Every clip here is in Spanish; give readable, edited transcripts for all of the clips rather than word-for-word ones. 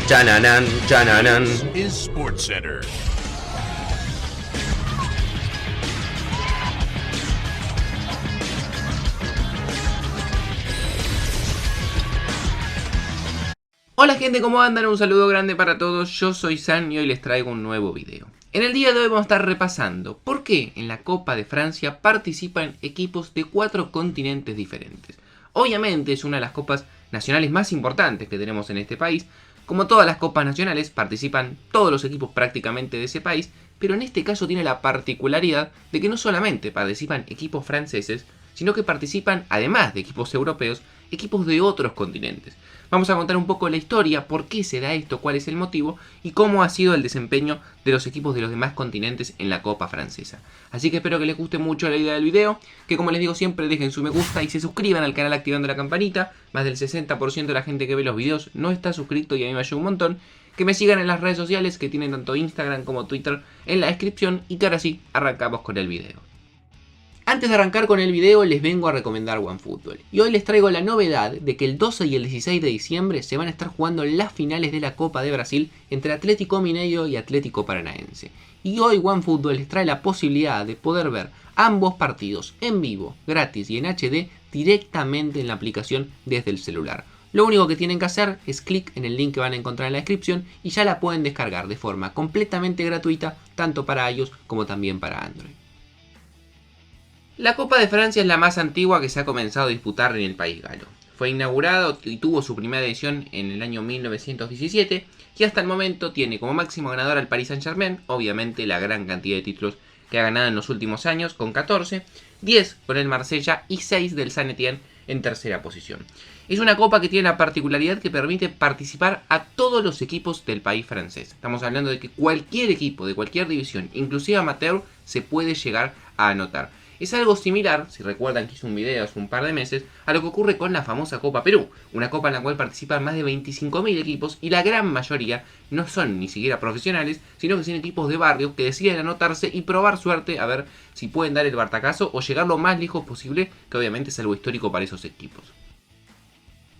Chananan, chananan. Is SportsCenter. Hola gente, ¿cómo andan? Un saludo grande para todos, yo soy San y hoy les traigo un nuevo video. En el día de hoy vamos a estar repasando por qué en la Copa de Francia participan equipos de 4 continentes diferentes. Obviamente es una de las copas nacionales más importantes que tenemos en este país. Como todas las copas nacionales participan todos los equipos prácticamente de ese país, pero en este caso tiene la particularidad de que no solamente participan equipos franceses, sino que participan, además de equipos europeos, equipos de otros continentes. Vamos a contar un poco la historia, por qué se da esto, cuál es el motivo y cómo ha sido el desempeño de los equipos de los demás continentes en la Copa Francesa. Así que espero que les guste mucho la idea del video, que como les digo siempre dejen su me gusta y se suscriban al canal activando la campanita. Más del 60% de la gente que ve los videos no está suscrito y a mí me ayuda un montón. Que me sigan en las redes sociales que tienen tanto Instagram como Twitter en la descripción y que ahora sí, arrancamos con el video. Antes de arrancar con el video les vengo a recomendar OneFootball y hoy les traigo la novedad de que el 12 y el 16 de diciembre se van a estar jugando las finales de la Copa de Brasil entre Atlético Mineiro y Atlético Paranaense. Y hoy OneFootball les trae la posibilidad de poder ver ambos partidos en vivo, gratis y en HD directamente en la aplicación desde el celular. Lo único que tienen que hacer es clic en el link que van a encontrar en la descripción y ya la pueden descargar de forma completamente gratuita tanto para iOS como también para Android. La Copa de Francia es la más antigua que se ha comenzado a disputar en el país galo. Fue inaugurada y tuvo su primera edición en el año 1917 y hasta el momento tiene como máximo ganador al Paris Saint-Germain, obviamente la gran cantidad de títulos que ha ganado en los últimos años con 14, 10 con el Marsella y 6 del Saint-Étienne en tercera posición. Es una copa que tiene la particularidad que permite participar a todos los equipos del país francés. Estamos hablando de que cualquier equipo de cualquier división, inclusive amateur, se puede llegar a anotar. Es algo similar, si recuerdan que hice un video hace un par de meses, a lo que ocurre con la famosa Copa Perú, una copa en la cual participan más de 25.000 equipos y la gran mayoría no son ni siquiera profesionales, sino que son equipos de barrio que deciden anotarse y probar suerte a ver si pueden dar el batacazo o llegar lo más lejos posible, que obviamente es algo histórico para esos equipos.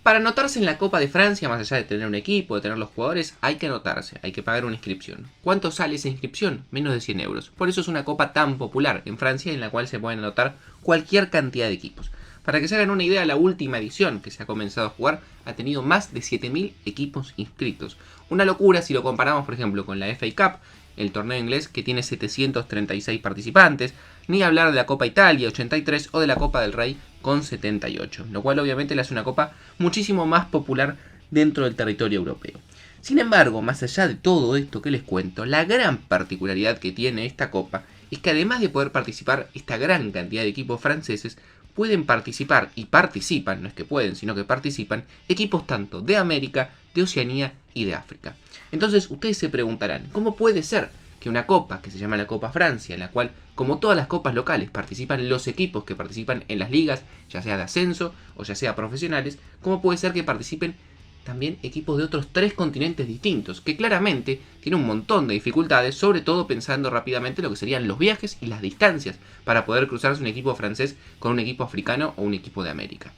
Para anotarse en la Copa de Francia, más allá de tener un equipo, de tener los jugadores, hay que anotarse, hay que pagar una inscripción. ¿Cuánto sale esa inscripción? Menos de 100 euros. Por eso es una copa tan popular en Francia en la cual se pueden anotar cualquier cantidad de equipos. Para que se hagan una idea, la última edición que se ha comenzado a jugar ha tenido más de 7.000 equipos inscritos. Una locura si lo comparamos, por ejemplo, con la FA Cup, el torneo inglés que tiene 736 participantes, ni hablar de la Copa Italia 83 o de la Copa del Rey con 78, lo cual obviamente le hace una copa muchísimo más popular dentro del territorio europeo. Sin embargo, más allá de todo esto que les cuento, la gran particularidad que tiene esta copa es que además de poder participar esta gran cantidad de equipos franceses, pueden participar y participan, no es que pueden, sino que participan, equipos tanto de América, de Oceanía y de África. Entonces ustedes se preguntarán, ¿cómo puede ser que una copa que se llama la Copa Francia, en la cual, como todas las copas locales, participan los equipos que participan en las ligas, ya sea de ascenso o ya sea profesionales, cómo puede ser que participen también equipos de otros 3 continentes distintos, que claramente tiene un montón de dificultades, sobre todo pensando rápidamente lo que serían los viajes y las distancias para poder cruzarse un equipo francés con un equipo africano o un equipo de América?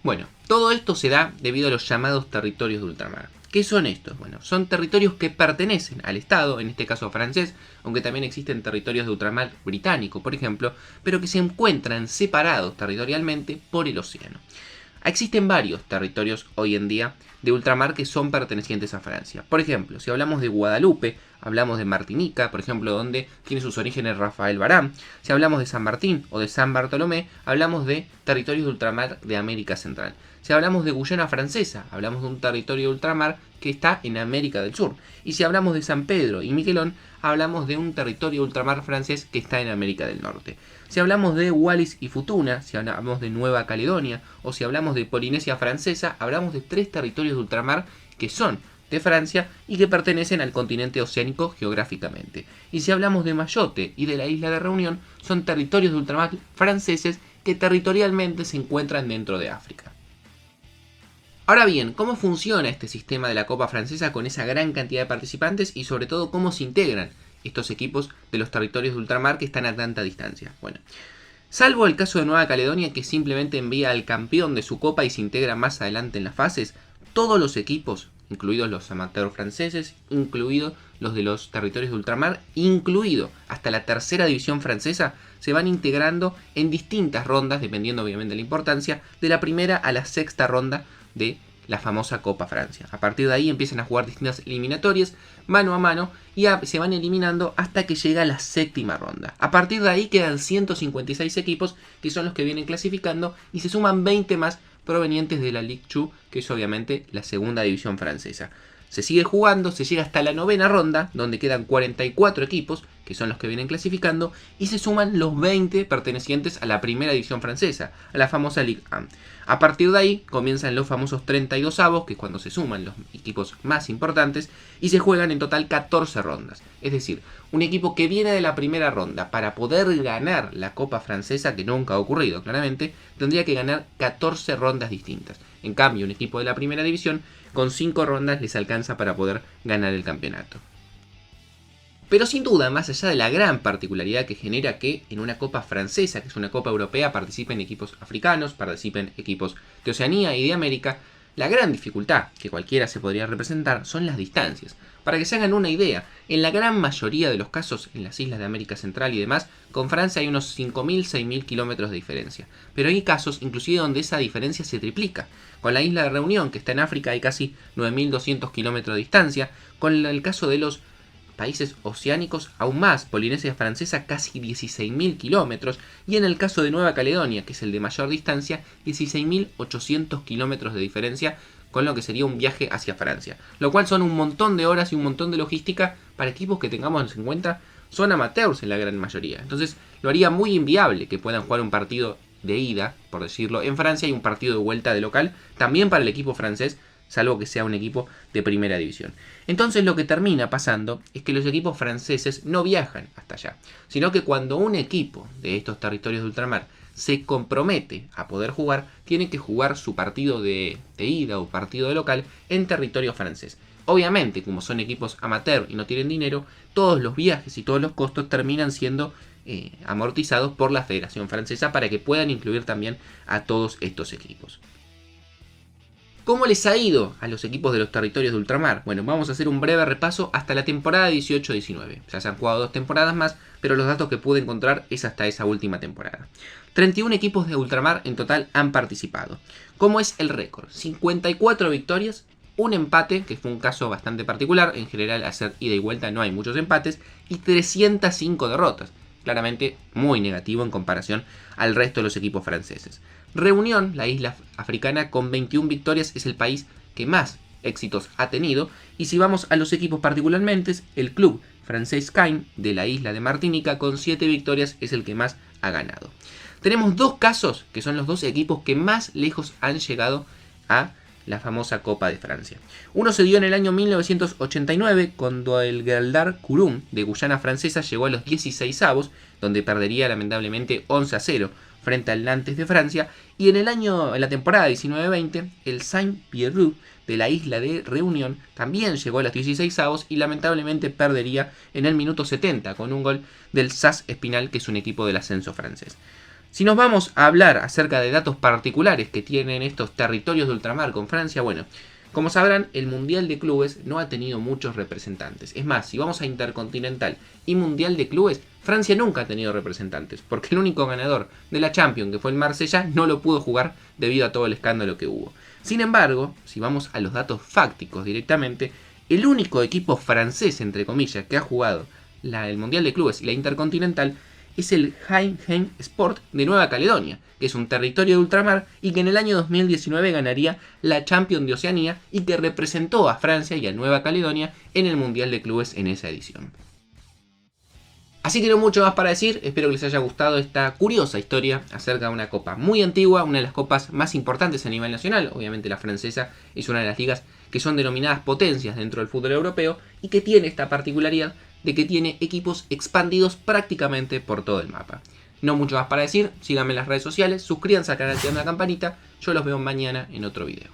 Bueno, todo esto se da debido a los llamados territorios de ultramar. ¿Qué son estos? Bueno, son territorios que pertenecen al Estado, en este caso francés, aunque también existen territorios de ultramar británico, por ejemplo, pero que se encuentran separados territorialmente por el océano. Existen varios territorios hoy en día de ultramar que son pertenecientes a Francia. Por ejemplo, si hablamos de Guadalupe, hablamos de Martinica, por ejemplo, donde tiene sus orígenes Rafael Barán. Si hablamos de San Martín o de San Bartolomé, hablamos de territorios de ultramar de América Central. Si hablamos de Guyana Francesa, hablamos de un territorio de ultramar que está en América del Sur. Y si hablamos de San Pedro y Miquelón, hablamos de un territorio de ultramar francés que está en América del Norte. Si hablamos de Wallis y Futuna, si hablamos de Nueva Caledonia o si hablamos de Polinesia Francesa, hablamos de 3 territorios de ultramar que son de Francia y que pertenecen al continente oceánico geográficamente. Y si hablamos de Mayotte y de la isla de Reunión, son territorios de ultramar franceses que territorialmente se encuentran dentro de África. Ahora bien, ¿cómo funciona este sistema de la Copa Francesa con esa gran cantidad de participantes y sobre todo cómo se integran estos equipos de los territorios de ultramar que están a tanta distancia? Bueno, salvo el caso de Nueva Caledonia, que simplemente envía al campeón de su copa y se integra más adelante en las fases, todos los equipos incluidos los amateurs franceses, incluidos los de los territorios de ultramar, incluido hasta la tercera división francesa, se van integrando en distintas rondas, dependiendo obviamente de la importancia, de la primera a la sexta ronda de la famosa Copa Francia. A partir de ahí empiezan a jugar distintas eliminatorias, mano a mano, y se van eliminando hasta que llega la séptima ronda. A partir de ahí quedan 156 equipos, que son los que vienen clasificando, y se suman 20 más provenientes de la Ligue 2, que es obviamente la segunda división francesa. Se sigue jugando, se llega hasta la novena ronda, donde quedan 44 equipos, que son los que vienen clasificando, y se suman los 20 pertenecientes a la primera división francesa, a la famosa Ligue 1. A partir de ahí comienzan los famosos 32avos, que es cuando se suman los equipos más importantes, y se juegan en total 14 rondas. Es decir, un equipo que viene de la primera ronda para poder ganar la Copa Francesa, que nunca ha ocurrido claramente, tendría que ganar 14 rondas distintas. En cambio, un equipo de la primera división, con 5 rondas les alcanza para poder ganar el campeonato. Pero sin duda, más allá de la gran particularidad que genera que en una Copa Francesa, que es una Copa Europea, participen equipos africanos, participen equipos de Oceanía y de América, la gran dificultad que cualquiera se podría representar son las distancias. Para que se hagan una idea, en la gran mayoría de los casos en las islas de América Central y demás, con Francia hay unos 5.000, 6.000 kilómetros de diferencia. Pero hay casos inclusive donde esa diferencia se triplica. Con la isla de Reunión, que está en África, hay casi 9.200 kilómetros de distancia. Con el caso de los países oceánicos, aún más, Polinesia Francesa casi 16.000 kilómetros, y en el caso de Nueva Caledonia, que es el de mayor distancia, 16.800 kilómetros de diferencia, con lo que sería un viaje hacia Francia. Lo cual son un montón de horas y un montón de logística para equipos que tengamos en cuenta son amateurs en la gran mayoría. Entonces lo haría muy inviable que puedan jugar un partido de ida, por decirlo, en Francia y un partido de vuelta de local, también para el equipo francés, salvo que sea un equipo de primera división. Entonces lo que termina pasando es que los equipos franceses no viajan hasta allá, sino que cuando un equipo de estos territorios de ultramar se compromete a poder jugar, tiene que jugar su partido de ida o partido de local en territorio francés. Obviamente, como son equipos amateur y no tienen dinero, todos los viajes y todos los costos terminan siendo amortizados por la Federación Francesa para que puedan incluir también a todos estos equipos. ¿Cómo les ha ido a los equipos de los territorios de ultramar? Bueno, vamos a hacer un breve repaso hasta la temporada 18-19. Ya se han jugado 2 temporadas más, pero los datos que pude encontrar es hasta esa última temporada. 31 equipos de ultramar en total han participado. ¿Cómo es el récord? 54 victorias, un empate, que fue un caso bastante particular. En general, al hacer ida y vuelta no hay muchos empates, y 305 derrotas. Claramente muy negativo en comparación al resto de los equipos franceses. Reunión, la isla africana, con 21 victorias es el país que más éxitos ha tenido. Y si vamos a los equipos particularmente, el club francés Caen de la isla de Martinica con 7 victorias es el que más ha ganado. Tenemos 2 casos que son los 2 equipos que más lejos han llegado a la famosa Copa de Francia. Uno se dio en el año 1989 cuando el Gueldar Curum de Guyana Francesa llegó a los 16avos, donde perdería lamentablemente 11-0 frente al Nantes de Francia, y en la temporada 19-20 el Saint-Pierre de la isla de Reunión también llegó a los 16avos y lamentablemente perdería en el minuto 70 con un gol del SAS Espinal, que es un equipo del ascenso francés. Si nos vamos a hablar acerca de datos particulares que tienen estos territorios de ultramar con Francia, bueno, como sabrán, el Mundial de Clubes no ha tenido muchos representantes. Es más, si vamos a Intercontinental y Mundial de Clubes, Francia nunca ha tenido representantes, porque el único ganador de la Champions, que fue el Marsella, no lo pudo jugar debido a todo el escándalo que hubo. Sin embargo, si vamos a los datos fácticos directamente, el único equipo francés, entre comillas, que ha jugado el Mundial de Clubes y la Intercontinental es el Hainhem Sport de Nueva Caledonia, que es un territorio de ultramar y que en el año 2019 ganaría la Champions de Oceanía y que representó a Francia y a Nueva Caledonia en el Mundial de Clubes en esa edición. Así que no mucho más para decir, espero que les haya gustado esta curiosa historia acerca de una copa muy antigua, una de las copas más importantes a nivel nacional. Obviamente la francesa es una de las ligas que son denominadas potencias dentro del fútbol europeo y que tiene esta particularidad de que tiene equipos expandidos prácticamente por todo el mapa. No mucho más para decir, síganme en las redes sociales, suscríbanse al canal, activen la campanita, yo los veo mañana en otro video.